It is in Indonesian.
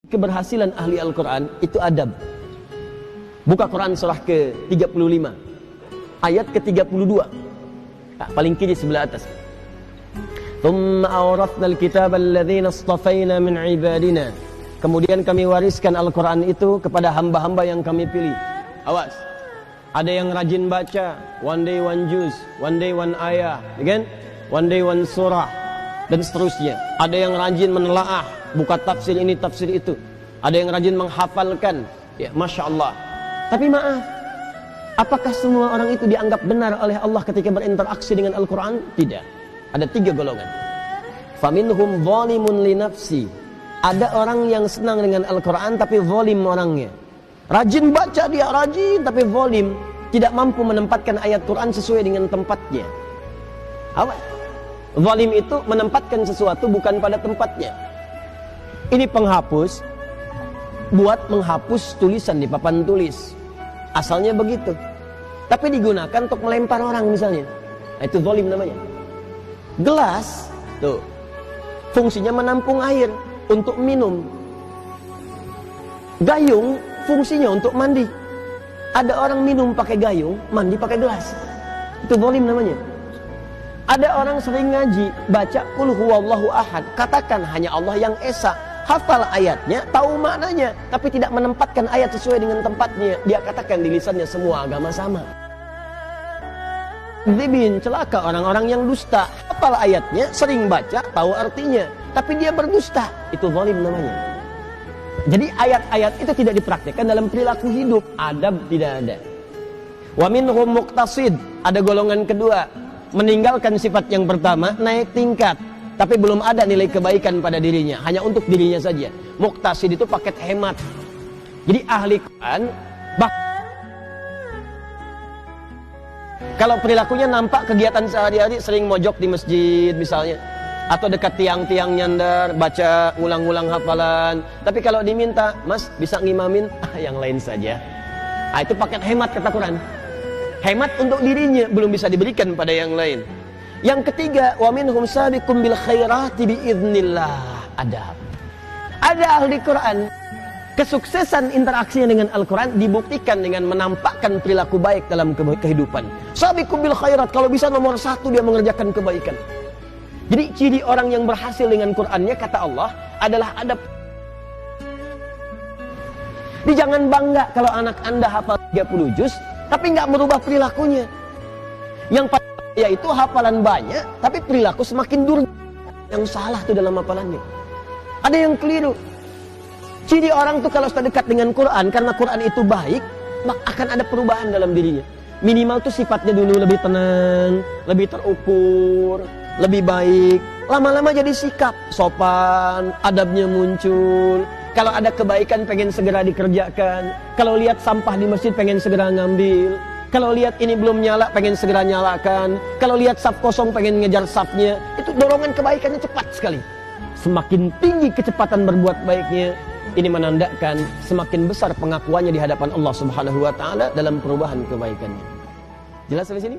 Keberhasilan ahli Al-Quran itu adab. Buka Quran surah ke-35 ayat ke-32, paling kiri sebelah atas. Thumma awrathnal kitaba alladhina istafaina min ibadina. Kemudian kami wariskan Al-Quran itu kepada hamba-hamba yang kami pilih. Awas, ada yang rajin baca, one day one juz, one day one ayah, kan? One day one surah, dan seterusnya. Ada yang rajin menelaah, buka tafsir ini, tafsir itu. Ada yang rajin menghafalkan, ya Masya Allah. Tapi maaf, apakah semua orang itu dianggap benar oleh Allah ketika berinteraksi dengan Al-Quran? Tidak. Ada 3 golongan. Faminhum zalimun li nafsi. Ada orang yang senang dengan Al-Quran tapi zalim orangnya. Rajin baca dia, rajin tapi zalim, tidak mampu menempatkan ayat Quran sesuai dengan tempatnya. Awas. Zalim itu menempatkan sesuatu bukan pada tempatnya. Ini penghapus, buat menghapus tulisan di papan tulis. Asalnya begitu, tapi digunakan untuk melempar orang misalnya. Nah, itu zalim namanya. Gelas, tuh, fungsinya menampung air untuk minum. Gayung fungsinya untuk mandi. Ada orang minum pakai gayung, mandi pakai gelas. Itu zalim namanya. Ada orang sering ngaji, baca qul huwallahu ahad, katakan hanya Allah yang esa, hafal ayatnya, tahu maknanya, tapi tidak menempatkan ayat sesuai dengan tempatnya. Dia katakan di lisannya semua agama sama. Dzibin, celaka orang-orang yang dusta, hafal ayatnya, sering baca, tahu artinya, tapi dia berdusta. Itu zalim namanya. Jadi ayat-ayat itu tidak dipraktikkan dalam perilaku hidup, adab tidak ada. Wa minhum muqtasid, ada golongan kedua, meninggalkan sifat yang pertama, naik tingkat, tapi belum ada nilai kebaikan pada dirinya, hanya untuk dirinya saja. Muqtasid itu paket hemat. Jadi ahli Quran, kalau perilakunya nampak kegiatan sehari-hari sering mojok di masjid misalnya, atau dekat tiang-tiang nyandar, baca ulang-ulang hafalan, tapi kalau diminta, mas bisa ngimamin, yang lain saja. Nah, itu paket hemat kata Quran. Hemat untuk dirinya, belum bisa diberikan pada yang lain. Yang ketiga, wa minhum sabiqum bil khairati biiznillah. Ada ahli Quran, kesuksesan interaksinya dengan Al-Quran dibuktikan dengan menampakkan perilaku baik dalam kehidupan. Sabiqum bil khairat, kalau bisa nomor 1 dia mengerjakan kebaikan. Jadi ciri orang yang berhasil dengan Qurannya, kata Allah, adalah adab. Jadi jangan bangga kalau anak anda hafal 30 juz tapi nggak merubah perilakunya. Yang yaitu hafalan banyak, tapi perilaku semakin durga. Yang salah tuh dalam hafalannya. Ada yang keliru. Ciri orang tuh kalau sudah dekat dengan Quran, karena Quran itu baik, maka akan ada perubahan dalam dirinya. Minimal tuh sifatnya dulu lebih tenang, lebih terukur, lebih baik. Lama-lama jadi sikap, sopan, adabnya muncul. Kalau ada kebaikan pengen segera dikerjakan. Kalau lihat sampah di masjid pengen segera ngambil. Kalau lihat ini belum nyala, pengen segera nyalakan. Kalau lihat saf kosong, pengen ngejar safnya. Itu dorongan kebaikannya cepat sekali. Semakin tinggi kecepatan berbuat baiknya, ini menandakan semakin besar pengakuannya di hadapan Allah Subhanahu wa Ta'ala dalam perubahan kebaikannya. Jelas sampai sini?